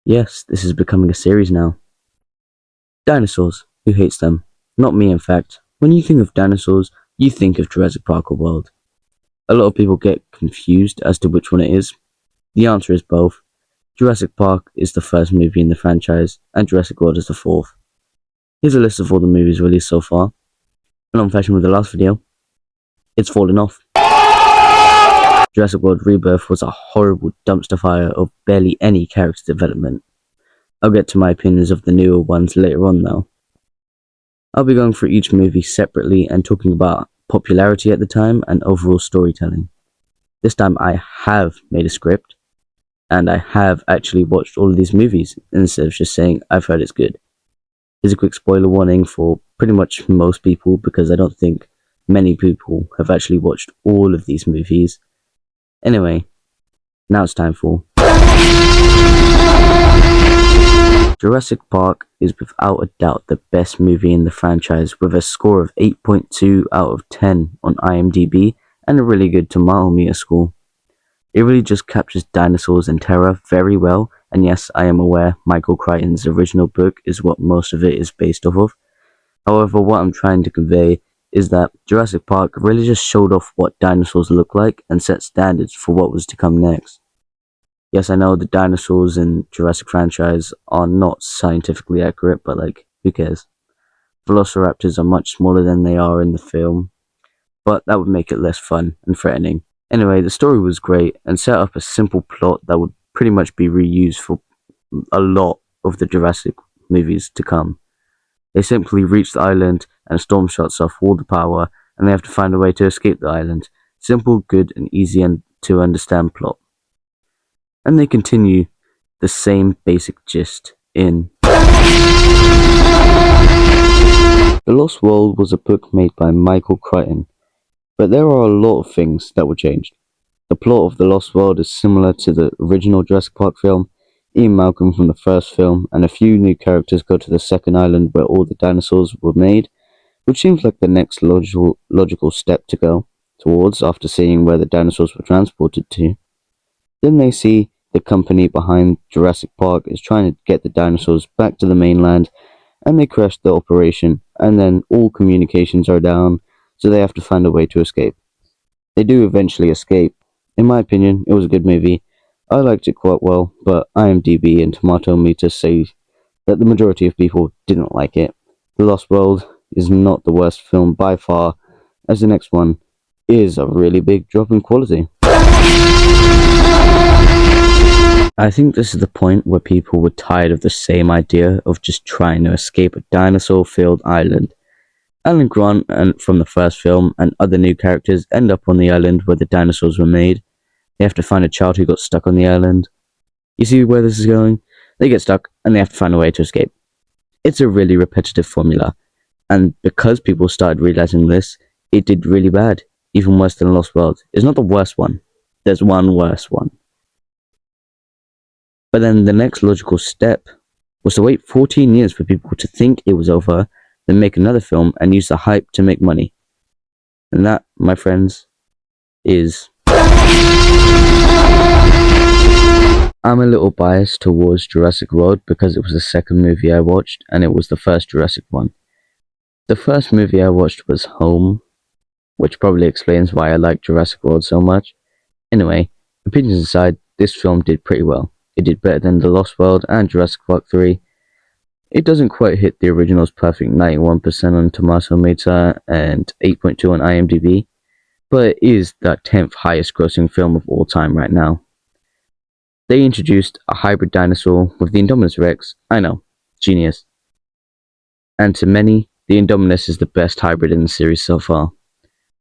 Yes, this is becoming a series now. Dinosaurs. Who hates them? Not me, in fact. When you think of dinosaurs, you think of Jurassic Park or World. A lot of people get confused as to which one it is. The answer is both. Jurassic Park is the first movie in the franchise, and Jurassic World is the fourth. Here's a list of all the movies released so far. And on fashion with the last video, it's fallen off. Jurassic World Rebirth was a horrible dumpster fire of barely any character development. I'll get to my opinions of the newer ones later on though. I'll be going through each movie separately and talking about popularity at the time and overall storytelling. This time I have made a script, and I have actually watched all of these movies instead of just saying I've heard it's good. Here's a quick spoiler warning for pretty much most people because I don't think many people have actually watched all of these movies. Anyway, now it's time for Jurassic Park is without a doubt the best movie in the franchise with a score of 8.2 out of 10 on IMDb and a really good tomato meter score. It really just captures dinosaurs and terror very well, and yes, I am aware Michael Crichton's original book is what most of it is based off of. However, what I'm trying to convey is that Jurassic Park really just showed off what dinosaurs look like and set standards for what was to come next. Yes, I know the dinosaurs in Jurassic franchise are not scientifically accurate, but who cares? Velociraptors are much smaller than they are in the film, but that would make it less fun and threatening. Anyway, the story was great and set up a simple plot that would pretty much be reused for a lot of the Jurassic movies to come. They simply reach the island and a storm shuts off all the power and they have to find a way to escape the island. Simple, good and easy to understand plot. And they continue the same basic gist in The Lost World was a book made by Michael Crichton, but there are a lot of things that were changed. The plot of The Lost World is similar to the original Jurassic Park film. Ian Malcolm from the first film and a few new characters go to the second island where all the dinosaurs were made, which seems like the next logical step to go towards after seeing where the dinosaurs were transported to. Then they see the company behind Jurassic Park is trying to get the dinosaurs back to the mainland, and they crash the operation, and then all communications are down, so they have to find a way to escape. They do eventually escape. In my opinion, it was a good movie. I liked it quite well, but IMDb and Tomato Meter say that the majority of people didn't like it. The Lost World is not the worst film by far, as the next one is a really big drop in quality. I think this is the point where people were tired of the same idea of just trying to escape a dinosaur-filled island. Alan Grant from the first film and other new characters end up on the island where the dinosaurs were made. They have to find a child who got stuck on the island. You see where this is going? They get stuck and they have to find a way to escape. It's a really repetitive formula, and because people started realizing this, it did really bad, even worse than Lost World. It's not the worst one. There's one worse one. But then the next logical step was to wait 14 years for people to think it was over, then make another film and use the hype to make money. And that, my friends, is... I'm a little biased towards Jurassic World because it was the second movie I watched and it was the first Jurassic one. The first movie I watched was Home, which probably explains why I like Jurassic World so much. Anyway, opinions aside, this film did pretty well. It did better than The Lost World and Jurassic Park 3. It doesn't quite hit the original's perfect 91% on Tomato Meter and 8.2 on IMDb, but it is the 10th highest grossing film of all time right now. They introduced a hybrid dinosaur with the Indominus Rex. I know, genius. And to many, the Indominus is the best hybrid in the series so far.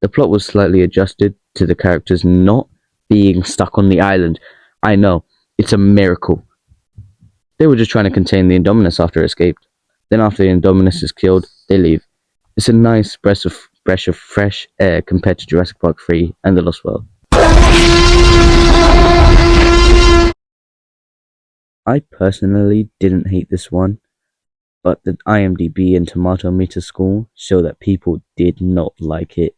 The plot was slightly adjusted to the characters not being stuck on the island. I know, it's a miracle. They were just trying to contain the Indominus after it escaped. Then after the Indominus is killed, they leave. It's a nice breath of fresh air compared to Jurassic Park 3 and The Lost World. I personally didn't hate this one, but the IMDb and Tomato Meter score show that people did not like it.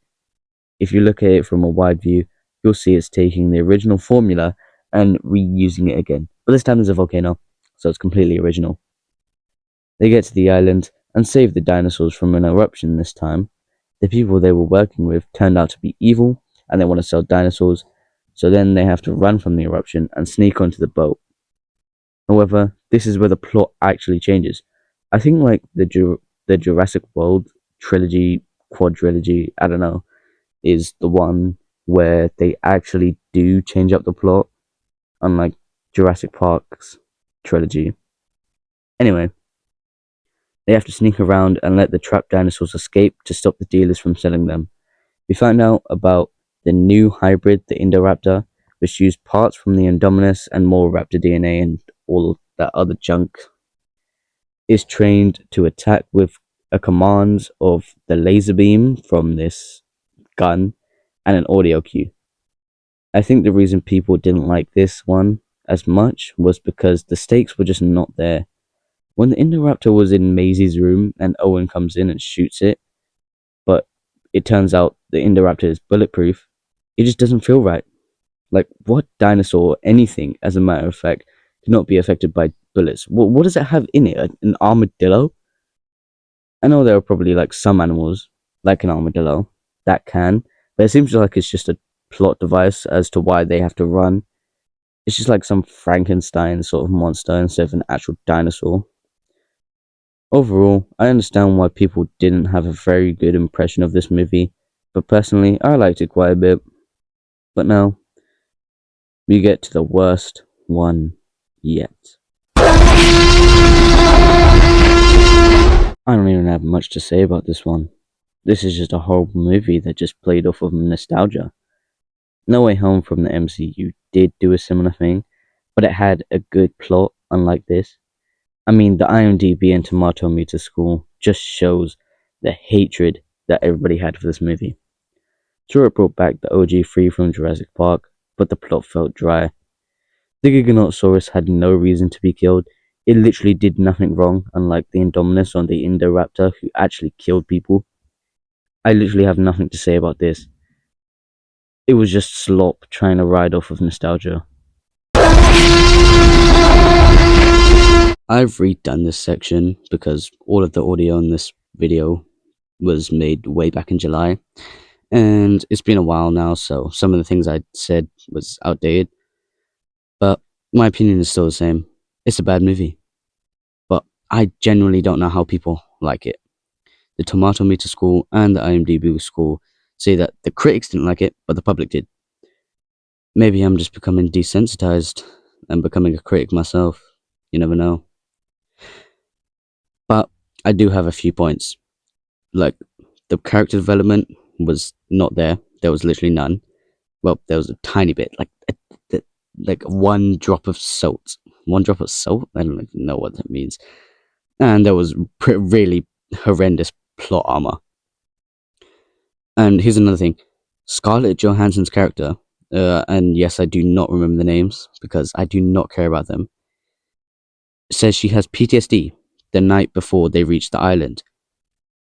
If you look at it from a wide view, you'll see it's taking the original formula and reusing it again. But this time there's a volcano. so it's completely original. They get to the island and save the dinosaurs from an eruption this time. The people they were working with turned out to be evil and they want to sell dinosaurs, so then they have to run from the eruption and sneak onto the boat. However, this is where the plot actually changes. I think like the Jurassic World trilogy, quadrilogy, I don't know, is the one where they actually do change up the plot, unlike Jurassic Park's trilogy. Anyway, they have to sneak around and let the trapped dinosaurs escape to stop the dealers from selling them. We find out about the new hybrid, the Indoraptor, which used parts from the Indominus and more raptor DNA and all that other junk, is trained to attack with a command of the laser beam from this gun and an audio cue. I think the reason people didn't like this one as much was because the stakes were just not there. When the Indoraptor was in Maisie's room and Owen comes in and shoots it, but it turns out the Indoraptor is bulletproof, it just doesn't feel right. Like, what dinosaur, anything, as a matter of fact, cannot be affected by bullets? What does it have in it? An armadillo? I know there are probably like some animals, like an armadillo, that can, but it seems like it's just a plot device as to why they have to run. It's just like some Frankenstein sort of monster instead of an actual dinosaur. Overall, I understand why people didn't have a very good impression of this movie, but personally, I liked it quite a bit. But now, we get to the worst one yet. I don't even have much to say about this one. This is just a horrible movie that just played off of nostalgia. No Way Home from the MCU did do a similar thing, but it had a good plot, unlike this. I mean, the IMDb and tomato meter score just shows the hatred that everybody had for this movie. Sure, it brought back the OG 3 from Jurassic Park, but the plot felt dry. The Giganotosaurus had no reason to be killed. It literally did nothing wrong, unlike the Indominus or the Indoraptor, who actually killed people. I literally have nothing to say about this. It was just slop trying to ride off of nostalgia. I've redone this section because all of the audio in this video was made way back in July, and it's been a while now, so some of the things I said was outdated, but my opinion is still the same. It's a bad movie, but I genuinely don't know how people like it. The tomato meter score and the IMDb score say that the critics didn't like it, but the public did. Maybe I'm just becoming desensitized and becoming a critic myself. You never know. But I do have a few points. Like, the character development was not there. There was literally none. Well, there was a tiny bit, like one drop of salt. One drop of salt? I don't even know what that means. And there was really horrendous plot armor. And here's another thing. Scarlett Johansson's character, and yes, I do not remember the names because I do not care about them, says she has PTSD the night before they reach the island.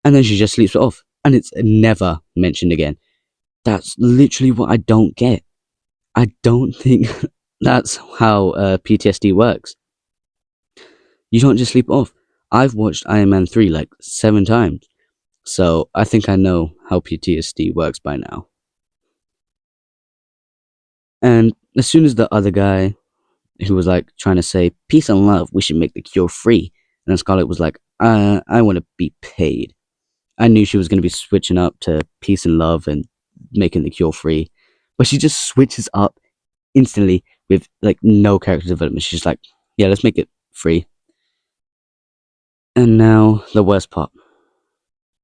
And then she just sleeps it off. And it's never mentioned again. That's literally what I don't get. I don't think that's how PTSD works. You don't just sleep it off. I've watched Iron Man 3 like 7 times. So I think I know how PTSD works by now. And as soon as the other guy who was like trying to say peace and love, we should make the cure free, and then Scarlett was like, I want to be paid. I knew she was going to be switching up to peace and love and making the cure free, but she just switches up instantly with like no character development. She's like, yeah, let's make it free. And now the worst part,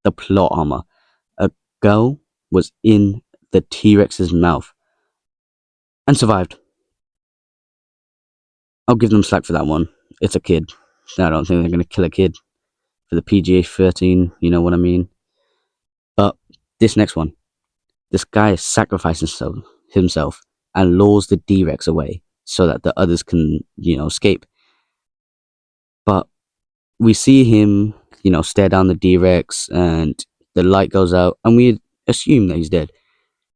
the plot armor. A girl was in the T-Rex's mouth and survived. I'll give them slack for that one. It's a kid. I don't think they're going to kill a kid for the PG-13, you know what I mean? But this next one, this guy sacrifices himself and lures the D-Rex away so that the others can, escape. But we see him, stare down the D-Rex and the light goes out and we assume that he's dead.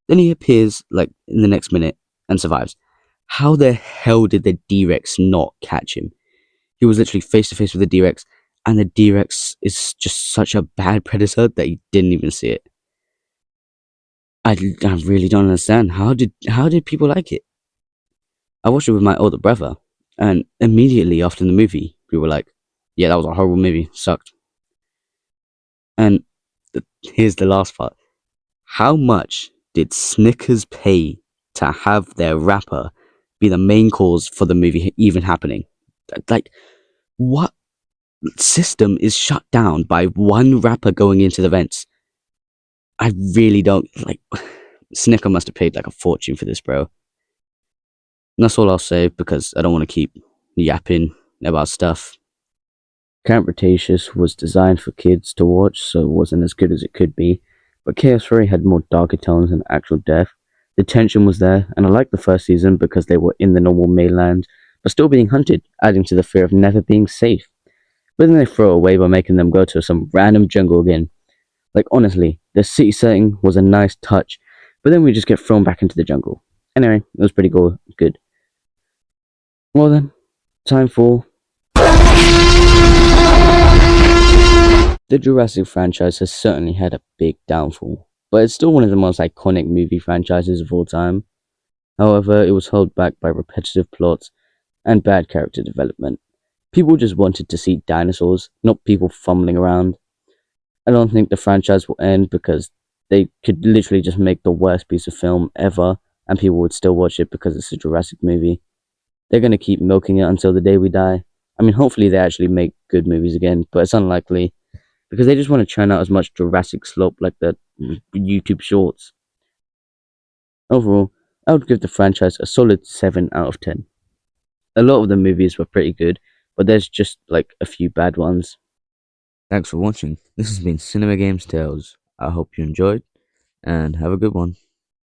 Then he appears like in the next minute and survives. How the hell did the D-Rex not catch him? He was literally face to face with the D-Rex, and the D-Rex is just such a bad predator that he didn't even see it. I really don't understand. How did people like it? I watched it with my older brother, and immediately after the movie, we were like, "Yeah, that was a horrible movie. Sucked." And here's the last part. How much did Snickers pay to have their rapper be the main cause for the movie even happening? Like, what system is shut down by one rapper going into the vents? I really don't like. Snicker must have paid like a fortune for this, bro. And that's all I'll say because I don't want to keep yapping about stuff. Camp Cretaceous was designed for kids to watch, so it wasn't as good as it could be. But KS3 had more darker tones and actual depth. The tension was there, and I liked the first season because they were in the normal mainland, but still being hunted, adding to the fear of never being safe. But then they throw it away by making them go to some random jungle again. Like, honestly, the city setting was a nice touch, but then we just get thrown back into the jungle. Anyway, it was pretty cool. Good. Well then, time for. The Jurassic franchise has certainly had a big downfall, but it's still one of the most iconic movie franchises of all time. However, it was held back by repetitive plots and bad character development. People just wanted to see dinosaurs, not people fumbling around. I don't think the franchise will end because they could literally just make the worst piece of film ever and people would still watch it because it's a Jurassic movie. They're going to keep milking it until the day we die. I mean, hopefully they actually make good movies again, but it's unlikely because they just want to churn out as much Jurassic slop like the YouTube shorts. Overall, I would give the franchise a solid 7 out of 10. A lot of the movies were pretty good, but there's just like a few bad ones. Thanks for watching. This has been Cinema Games Tales. I hope you enjoyed and have a good one.